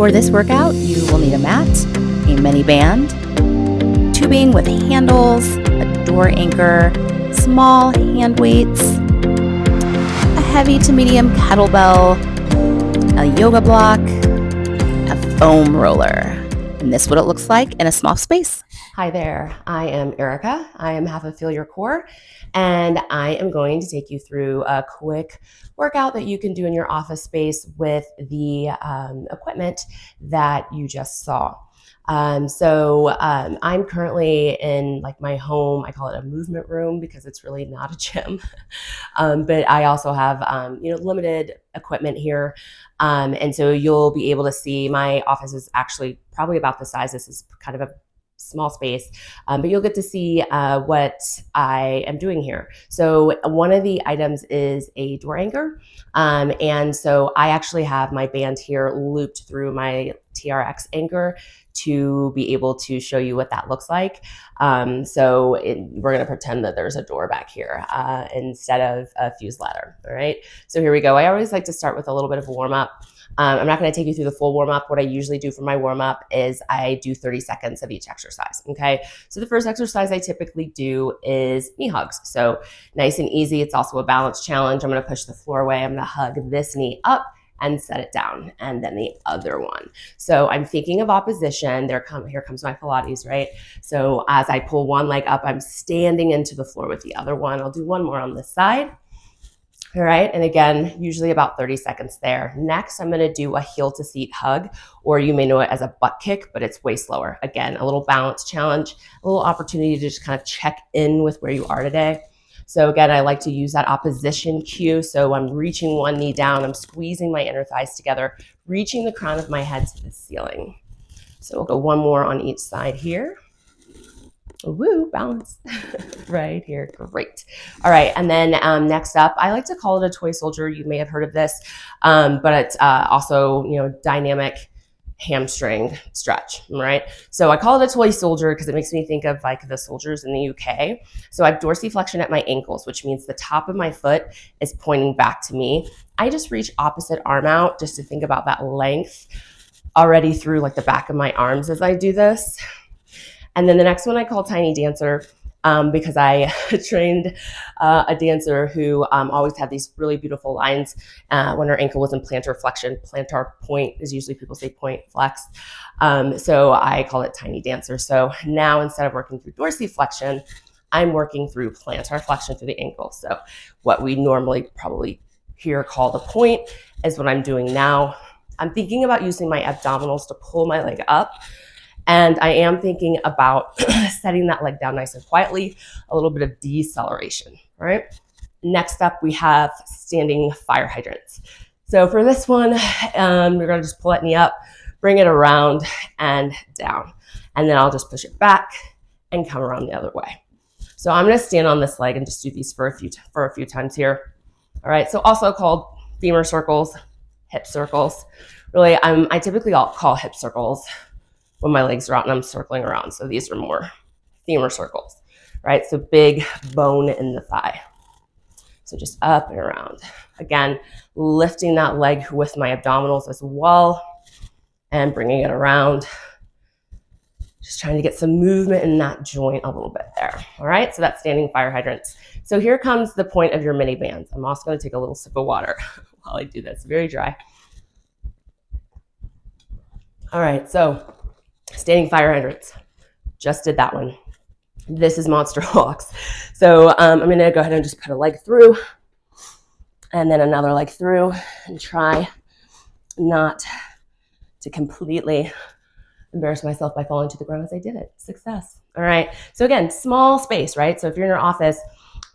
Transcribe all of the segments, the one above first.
For this workout, you will need a mat, a mini band, tubing with handles, a door anchor, small hand weights, a heavy to medium kettlebell, a yoga block, a foam roller. And this is what it looks like in a small space. Hi there, I am Erica. I am Half of Feel Your Core, and I am going to take you through a quick workout that you can do in your office space with the equipment that you just saw. I'm currently in like my home. I call it a movement room because it's really not a gym. But I also have limited equipment here. And so you'll be able to see my office is actually probably about the size. This is kind of a small space, but you'll get to see what I am doing here. So one of the items is a door anchor. And so I actually have my band here looped through my TRX anchor to be able to show you what that looks like. We're going to pretend that there's a door back here instead of a fuse ladder. All right. So here we go. I always like to start with a little bit of a warm up. I'm not going to take you through the full warm up. What I usually do for my warm up is I do 30 seconds of each exercise. Okay. So the first exercise I typically do is knee hugs. So nice and easy. It's also a balance challenge. I'm going to push the floor away. I'm going to hug this knee up and set it down, and then the other one. So I'm thinking of opposition. Here comes my Pilates, right? So as I pull one leg up, I'm standing into the floor with the other one. I'll do one more on this side. All right, and again, usually about 30 seconds there. Next, I'm gonna do a heel to seat hug, or you may know it as a butt kick, but it's way slower. Again, a little balance challenge, a little opportunity to just kind of check in with where you are today. So again, I like to use that opposition cue. So I'm reaching one knee down, I'm squeezing my inner thighs together, reaching the crown of my head to the ceiling. So we'll go one more on each side here. Woo, balance right here. Great. All right. And then next up, I like to call it a toy soldier. You may have heard of this, but it's also, dynamic hamstring stretch, right? So I call it a toy soldier because it makes me think of like the soldiers in the UK. So I have dorsiflexion at my ankles, which means the top of my foot is pointing back to me. I just reach opposite arm out just to think about that length already through like the back of my arms as I do this. And then the next one I call tiny dancer because I trained a dancer who always had these really beautiful lines when her ankle was in plantar flexion. Plantar point is usually people say point flex. So I call it tiny dancer. So now instead of working through dorsiflexion, I'm working through plantar flexion through the ankle. So what we normally probably here call the point is what I'm doing now. I'm thinking about using my abdominals to pull my leg up. And I am thinking about setting that leg down nice and quietly, a little bit of deceleration, all right? Next up, we have standing fire hydrants. So for this one, we're gonna just pull that knee up, bring it around and down. And then I'll just push it back and come around the other way. So I'm gonna stand on this leg and just do these for a few times here. All right, so also called femur circles, hip circles. Really, I typically call hip circles when my legs are out and I'm circling around. So these are more femur circles, right? So big bone in the thigh. So just up and around. Again, lifting that leg with my abdominals as well and bringing it around. Just trying to get some movement in that joint a little bit there. All right, so that's standing fire hydrants. So here comes the point of your mini bands. I'm also gonna take a little sip of water while I do this, very dry. All right, so standing fire hydrants, just did that one. This is monster walks. So I'm gonna go ahead and just put a leg through and then another leg through and try not to completely embarrass myself by falling to the ground as I did it. Success. All right, so again, small space, right? So if you're in your office,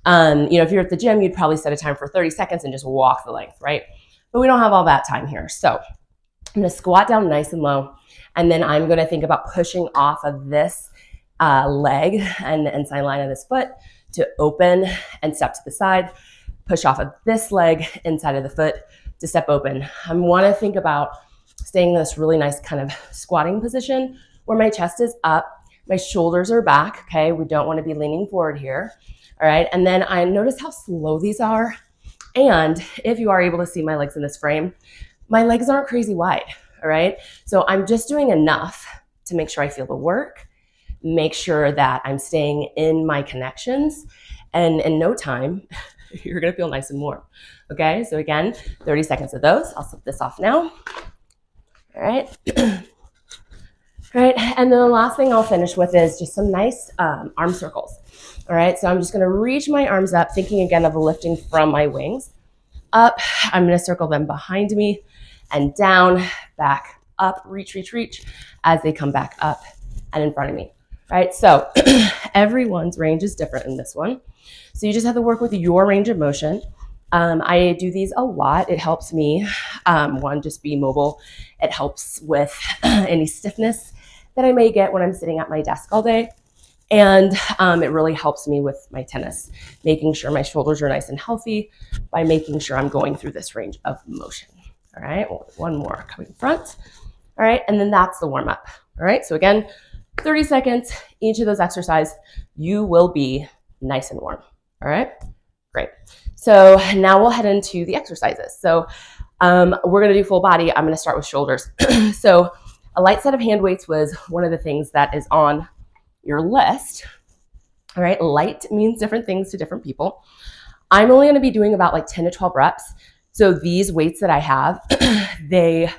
if you're at the gym, you'd probably set a time for 30 seconds and just walk the length, right? But we don't have all that time here. So I'm gonna squat down nice and low. And then I'm going to think about pushing off of this leg and the inside line of this foot to open and step to the side. Push off of this leg inside of the foot to step open. I want to think about staying in this really nice kind of squatting position where my chest is up, my shoulders are back, okay? We don't want to be leaning forward here, all right? And then I notice how slow these are. And if you are able to see my legs in this frame, my legs aren't crazy wide, all right? So I'm just doing enough to make sure I feel the work, make sure that I'm staying in my connections, and in no time, you're gonna feel nice and warm, okay? So again, 30 seconds of those. I'll slip this off now, all right? All right, and then the last thing I'll finish with is just some nice arm circles. All right, so I'm just gonna reach my arms up, thinking again of lifting from my wings. Up, I'm gonna circle them behind me and down, back, up, reach, reach, reach, as they come back up and in front of me. All right, so everyone's range is different in this one. So you just have to work with your range of motion. I do these a lot. It helps me, one, just be mobile. It helps with any stiffness that I may get when I'm sitting at my desk all day. And it really helps me with my tennis, making sure my shoulders are nice and healthy by making sure I'm going through this range of motion. All right, one more coming front. All right, and then that's the warm up. All right, so again, 30 seconds, each of those exercises, you will be nice and warm. All right, great. So now we'll head into the exercises. So we're gonna do full body. I'm gonna start with shoulders. So a light set of hand weights was one of the things that is on your list. All right, light means different things to different people. I'm only gonna be doing about like 10 to 12 reps. So these weights that I have, they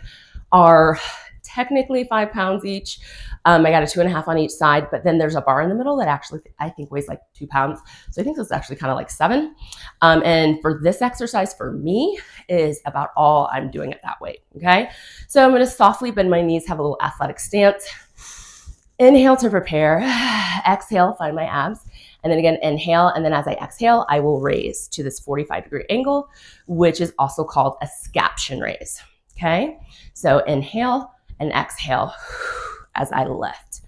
are technically 5 pounds each. I got a 2.5 on each side, but then there's a bar in the middle that actually I think weighs like 2 pounds. So I think this is actually kind of like 7. And for this exercise for me is about all I'm doing at that weight, okay? So I'm gonna softly bend my knees, have a little athletic stance. Inhale to prepare, exhale, find my abs. And then again, inhale, and then as I exhale, I will raise to this 45-degree angle, which is also called a scaption raise, okay? So inhale and exhale as I lift.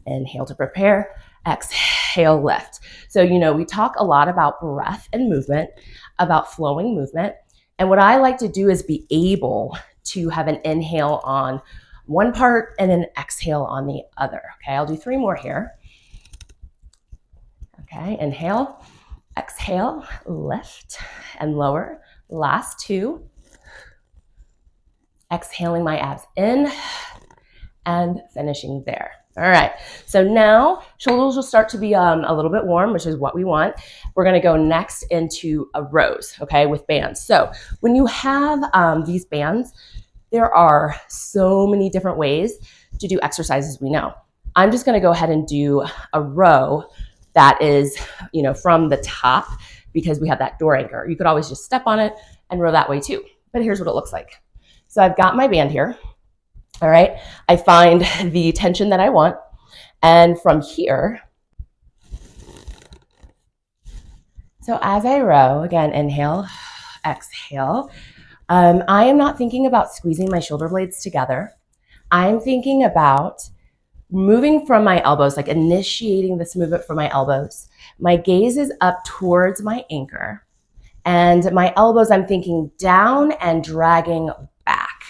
Inhale to prepare, exhale, lift. So, you know, we talk a lot about breath and movement, about flowing movement. And what I like to do is be able to have an inhale on one part and an exhale on the other. Okay, I'll do 3 more here. Okay, inhale, exhale, lift and lower. Last 2. Exhaling my abs in and finishing there. All right, so now shoulders will start to be a little bit warm, which is what we want. We're gonna go next into a rows, okay, with bands. So when you have these bands, there are so many different ways to do exercises we know. I'm just gonna go ahead and do a row that is, you know, from the top because we have that door anchor. You could always just step on it and row that way too. But here's what it looks like. So I've got my band here, all right? I find the tension that I want. And from here, so as I row, again, inhale, exhale, I am not thinking about squeezing my shoulder blades together. I'm thinking about moving from my elbows, like initiating this movement from my elbows. My gaze is up towards my anchor. And my elbows, I'm thinking down and dragging back.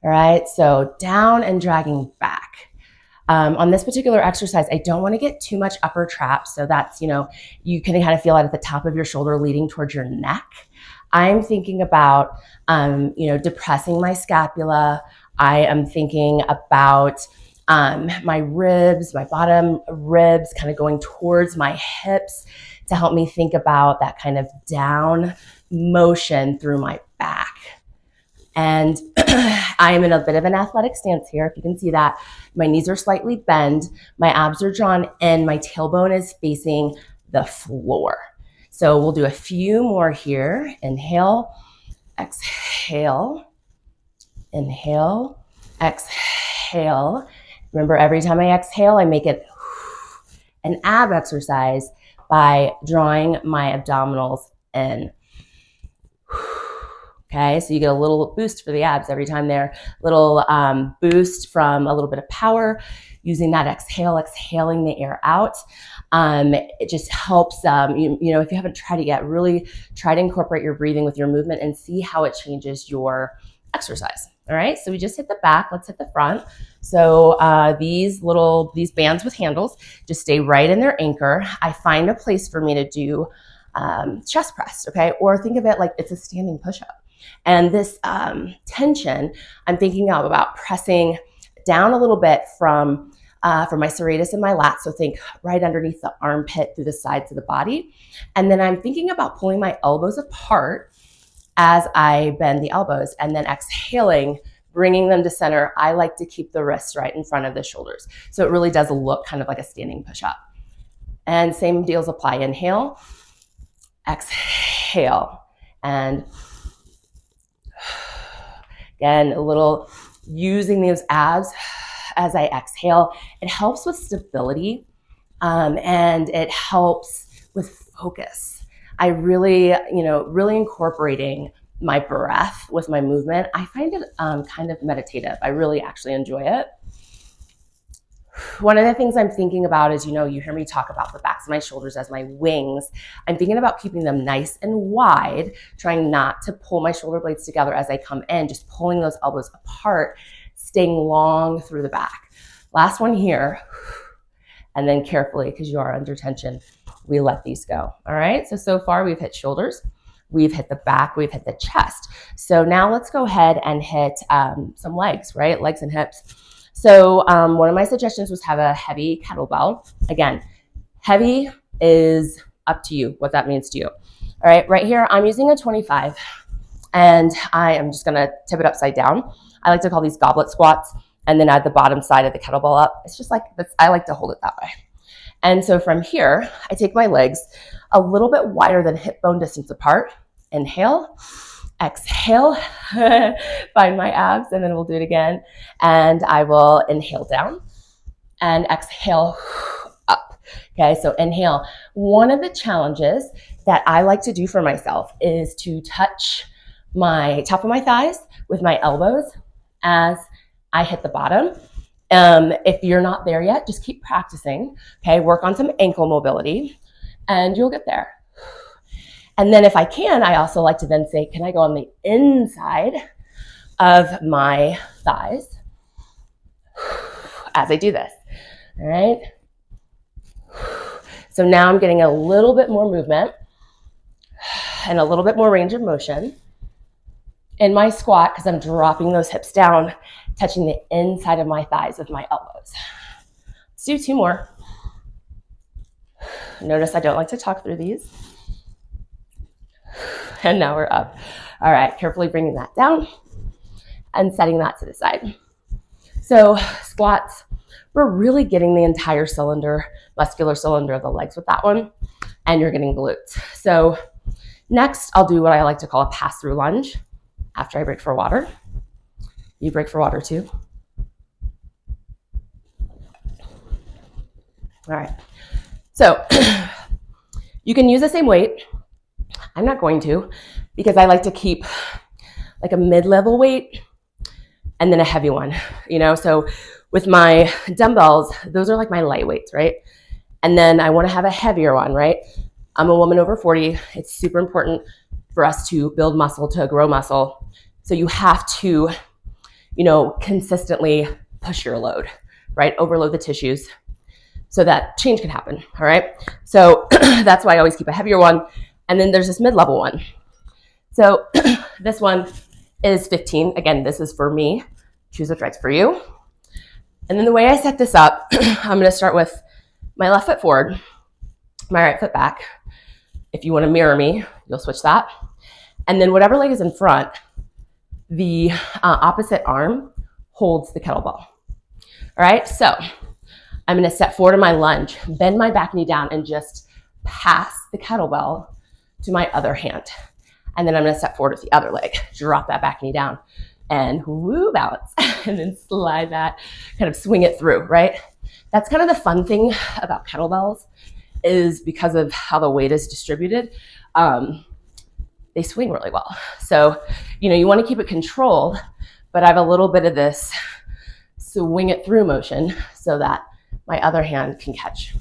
All right, so down and dragging back. On this particular exercise, I don't want to get too much upper trap. So that's, you know, you can kind of feel it at the top of your shoulder leading towards your neck. I'm thinking about, you know, depressing my scapula. I am thinking about my ribs, my bottom ribs kind of going towards my hips to help me think about that kind of down motion through my back. And I am in a bit of an athletic stance here. If you can see that, my knees are slightly bent, my abs are drawn in, my tailbone is facing the floor. So we'll do a few more here. Inhale, exhale, inhale, exhale. Remember, every time I exhale, I make it an ab exercise by drawing my abdominals in. Okay, so you get a little boost for the abs every time there. Little boost from a little bit of power using that exhale, exhaling the air out. It just helps, you know, if you haven't tried it yet, really try to incorporate your breathing with your movement and see how it changes your exercise. All right, so we just hit the back, let's hit the front. So these bands with handles just stay right in their anchor. I find a place for me to do chest press, okay? Or think of it like it's a standing push-up. And this tension, I'm thinking about pressing down a little bit from my serratus and my lats. So think right underneath the armpit through the sides of the body. And then I'm thinking about pulling my elbows apart as I bend the elbows, and then exhaling, bringing them to center. I like to keep the wrists right in front of the shoulders. So it really does look kind of like a standing push-up. And same deals apply. Inhale, exhale, and again, a little using those abs as I exhale. It helps with stability, and it helps with focus. I really, really incorporating my breath with my movement. I find it kind of meditative. I really actually enjoy it. One of the things I'm thinking about is, you hear me talk about the backs of my shoulders as my wings. I'm thinking about keeping them nice and wide, trying not to pull my shoulder blades together as I come in, just pulling those elbows apart, staying long through the back. Last one here. And then carefully, because you are under tension, we let these go. All right. So far we've hit shoulders, we've hit the back, we've hit the chest. So now let's go ahead and hit some legs, right? Legs and hips. So one of my suggestions was have a heavy kettlebell. Again, heavy is up to you, what that means to you. All right. Right here, I'm using a 25, and I am just going to tip it upside down. I like to call these goblet squats, and then add the bottom side of the kettlebell up. It's just like, I like to hold it that way. And so from here, I take my legs a little bit wider than hip bone distance apart. Inhale, exhale, find my abs, and then we'll do it again. And I will inhale down and exhale up. Okay, so inhale. One of the challenges that I like to do for myself is to touch my top of my thighs with my elbows as I hit the bottom. If you're not there yet, just keep practicing. Okay, work on some ankle mobility and you'll get there. And then if I can, I also like to then say, can I go on the inside of my thighs as I do this? All right. So now I'm getting a little bit more movement and a little bit more range of motion in my squat, because I'm dropping those hips down, touching the inside of my thighs with my elbows. Let's do 2 more. Notice I don't like to talk through these. And now we're up. All right, carefully bringing that down and setting that to the side. So squats, we're really getting the entire cylinder, muscular cylinder of the legs with that one, and you're getting glutes. So next, I'll do what I like to call a pass-through lunge. After I break for water, you break for water too. All right. So you can use the same weight. I'm not going to, because I like to keep like a mid-level weight and then a heavy one, So with my dumbbells, those are like my light weights, right? And then I want to have a heavier one, right? I'm a woman over 40. It's super important for us to build muscle, to grow muscle. So you have to, consistently push your load, right? Overload the tissues so that change can happen, all right? So that's why I always keep a heavier one. And then there's this mid-level one. So this one is 15. Again, this is for me. Choose what's right for you. And then the way I set this up, I'm going to start with my left foot forward, my right foot back. If you want to mirror me, you'll switch that. And then whatever leg is in front, the opposite arm holds the kettlebell. All right, so I'm going to step forward in my lunge, bend my back knee down, and just pass the kettlebell to my other hand. And then I'm going to step forward with the other leg, drop that back knee down, and woo, balance, and then slide that, kind of swing it through, right? That's kind of the fun thing about kettlebells, is because of how the weight is distributed, they swing really well. So, you want to keep it controlled, but I have a little bit of this swing it through motion so that my other hand can catch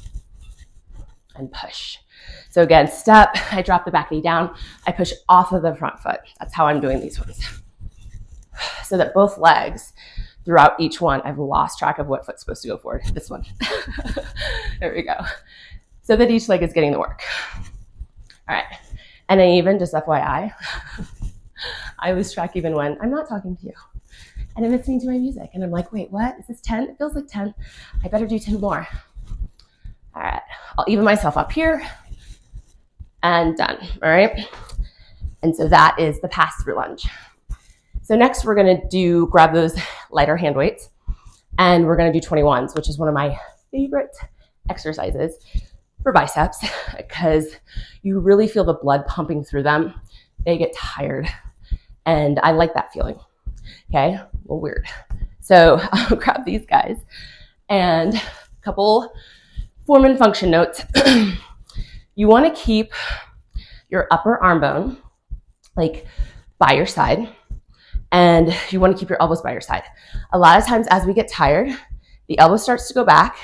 and push. So again, step, I drop the back knee down, I push off of the front foot. That's how I'm doing these ones. So that both legs, throughout each one, I've lost track of what foot's supposed to go forward. This one. There we go. So that each leg is getting the work. All right. And then even, just FYI, I lose track even when I'm not talking to you and I'm listening to my music and I'm like, wait, what? Is this 10? It feels like 10. I better do 10 more. All right, I'll even myself up here and done, all right? And so that is the pass-through lunge. So next we're gonna grab those lighter hand weights and we're gonna do 21s, which is one of my favorite exercises for biceps because you really feel the blood pumping through them. They get tired and I like that feeling. Okay, a little weird. So I'll grab these guys and a couple form and function notes. You want to keep your upper arm bone like by your side and you want to keep your elbows by your side. A lot of times as we get tired, the elbow starts to go back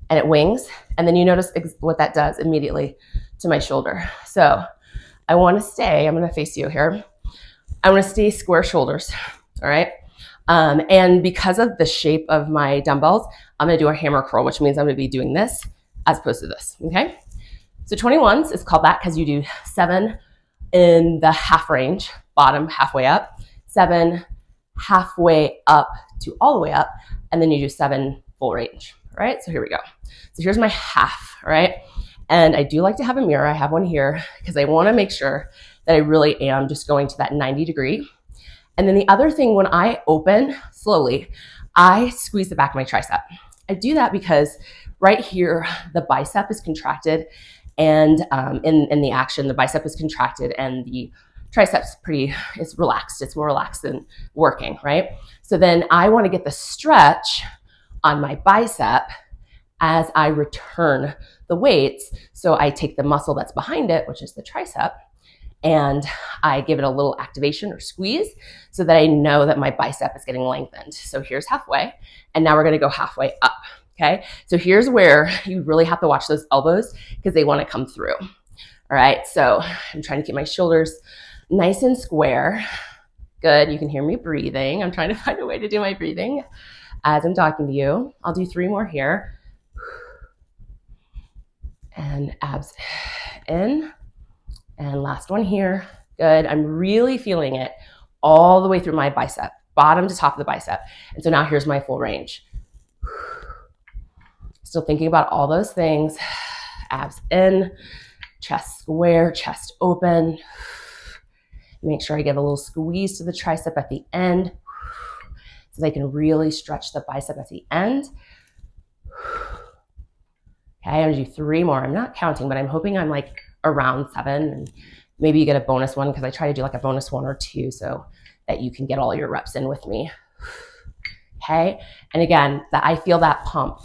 and it wings, and then you notice what that does immediately to my shoulder. So I want to stay, I'm going to face you here. I want to stay square shoulders, all right? And because of the shape of my dumbbells, I'm going to do a hammer curl, which means I'm going to be doing this as opposed to this, okay? So 21s is called that because you do 7 in the half range, bottom halfway up, 7 halfway up to all the way up, and then you do 7 full range, all right? So here we go. So here's my half, all right? And I do like to have a mirror. I have one here because I want to make sure that I really am just going to that 90 degree. And then the other thing, when I open slowly, I squeeze the back of my tricep. I do that because right here, the bicep is contracted and in the action, the bicep is contracted and the triceps is relaxed. It's more relaxed than working, right? So then I want to get the stretch on my bicep as I return the weights. So I take the muscle that's behind it, which is the tricep, and I give it a little activation or squeeze so that I know that my bicep is getting lengthened. So here's halfway, and now we're gonna go halfway up, okay? So here's where you really have to watch those elbows because they wanna come through. All right, so I'm trying to keep my shoulders nice and square. Good, you can hear me breathing. I'm trying to find a way to do my breathing as I'm talking to you. I'll do 3 more here. And abs in. And last one here. Good. I'm really feeling it all the way through my bicep, bottom to top of the bicep. And so now here's my full range. Still thinking about all those things. Abs in, chest square, chest open. Make sure I get a little squeeze to the tricep at the end so they can really stretch the bicep at the end. Okay, I'm gonna do 3 more. I'm not counting, but I'm hoping I'm like around 7, and maybe you get a bonus one because I try to do like a bonus 1 or 2 so that you can get all your reps in with me. Okay, and again, I feel that pump.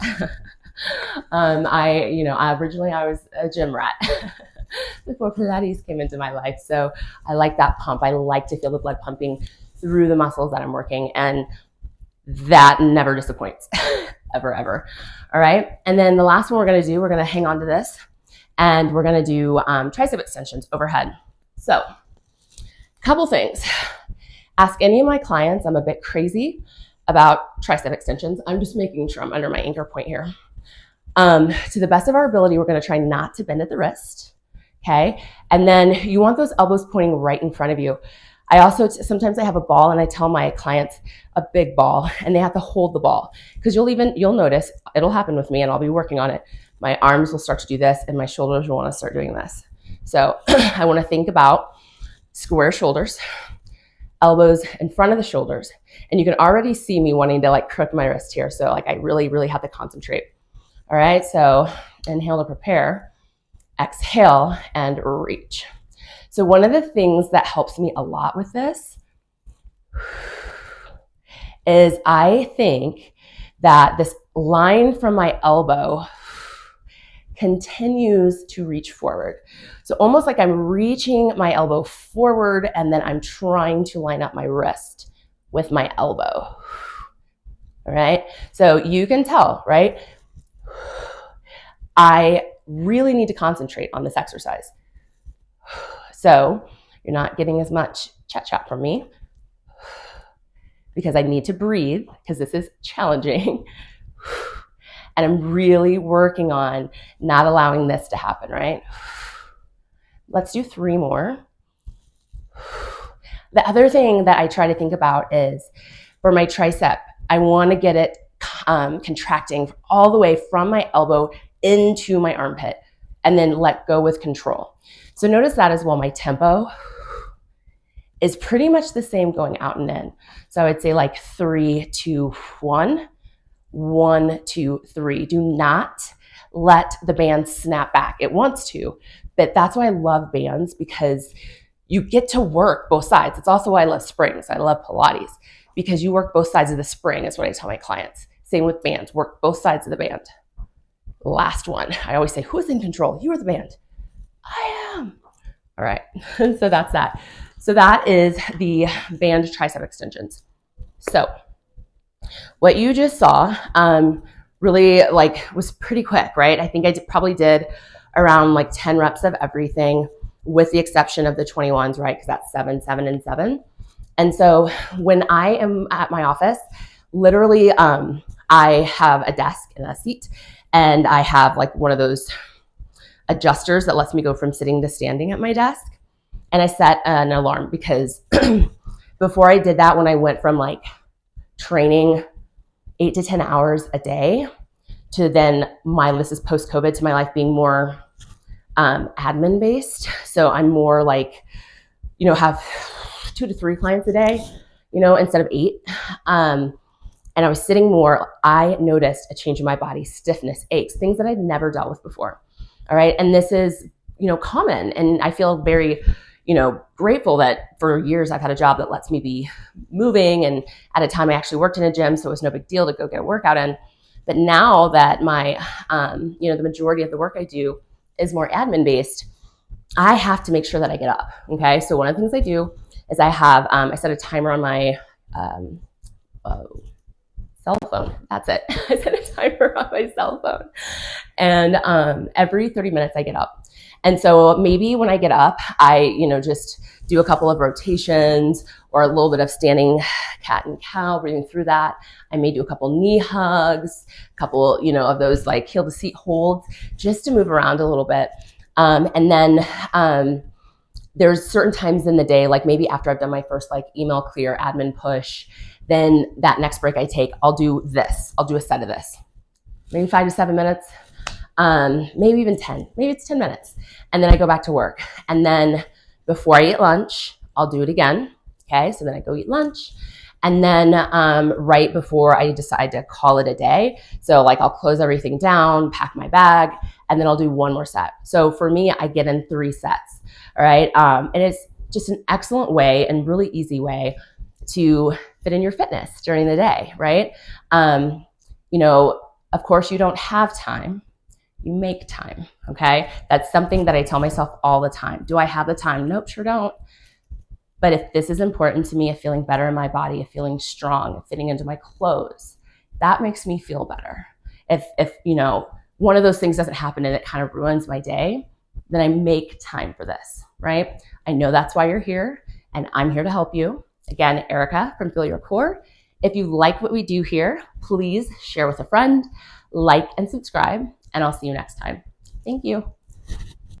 Originally I was a gym rat before Pilates came into my life, so I like that pump. I like to feel the blood pumping through the muscles that I'm working, and that never disappoints. ever. All right. And then the last one we're going to do, we're going to hang on to this and we're going to do tricep extensions overhead. So a couple things. Ask any of my clients. I'm a bit crazy about tricep extensions. I'm just making sure I'm under my anchor point here. To the best of our ability, we're going to try not to bend at the wrist. Okay. And then you want those elbows pointing right in front of you. Sometimes I have a ball and I tell my clients a big ball and they have to hold the ball because you'll notice it'll happen with me and I'll be working on it. My arms will start to do this and my shoulders will want to start doing this. So I want to think about square shoulders, elbows in front of the shoulders. And you can already see me wanting to like crook my wrist here. So like I really, really have to concentrate. All right. So inhale to prepare, exhale and reach. So one of the things that helps me a lot with this is I think that this line from my elbow continues to reach forward. So almost like I'm reaching my elbow forward and then I'm trying to line up my wrist with my elbow. All right. So you can tell, right? I really need to concentrate on this exercise. So you're not getting as much chat from me because I need to breathe because this is challenging. And I'm really working on not allowing this to happen, right? Let's do 3 more. The other thing that I try to think about is for my tricep, I want to get it contracting all the way from my elbow into my armpit and then let go with control. So notice that as well. My tempo is pretty much the same going out and in. So I would say like 3, 2, 1, 1, 2, 3. Do not let the band snap back. It wants to, but that's why I love bands, because you get to work both sides. It's also why I love springs. I love Pilates, because you work both sides of the spring is what I tell my clients. Same with bands, work both sides of the band. Last one, I always say, who's in control? You or the band? I am. All right, so that's that. So that is the band tricep extensions. So what you just saw really was pretty quick, right? I think I probably did around 10 reps of everything, with the exception of the 21s, right? Because that's 7, 7, and 7. And so when I am at my office, literally I have a desk and a seat, and I have one of those adjusters that lets me go from sitting to standing at my desk. And I set an alarm, because before I did that, when I went from training 8 to 10 hours a day to then this is post-COVID, to my life being more admin based. So I'm more have 2 to 3 clients a day, instead of 8. And I was sitting more. I noticed a change in my body, stiffness, aches, things that I'd never dealt with before. All right. And this is, common. And I feel very, grateful that for years I've had a job that lets me be moving. And at a time I actually worked in a gym, so it was no big deal to go get a workout in. But now that my, the majority of the work I do is more admin based, I have to make sure that I get up. Okay. So one of the things I do is I have, I set a timer on my cell phone. That's it. I set a timer on my cell phone. And every 30 minutes I get up. And so maybe when I get up, I, just do a couple of rotations or a little bit of standing cat and cow, breathing through that. I may do a couple knee hugs, a couple, of those heel to seat holds, just to move around a little bit. And then there's certain times in the day, maybe after I've done my first email clear admin push, then that next break I take, I'll do this. I'll do a set of this, maybe 5 to 7 minutes. Maybe even 10, maybe it's 10 minutes. And then I go back to work. And then before I eat lunch, I'll do it again. Okay. So then I go eat lunch. And then, right before I decide to call it a day. So I'll close everything down, pack my bag, and then I'll do one more set. So for me, I get in 3 sets. All right. And it's just an excellent way and really easy way to fit in your fitness during the day. Right. Of course you don't have time. You make time, okay? That's something that I tell myself all the time. Do I have the time? Nope, sure don't. But if this is important to me, of feeling better in my body, of feeling strong, of fitting into my clothes, that makes me feel better. If one of those things doesn't happen and it kind of ruins my day, then I make time for this, right? I know that's why you're here, and I'm here to help you. Again, Erica from Feel Your Core. If you like what we do here, please share with a friend, like and subscribe, and I'll see you next time. Thank you.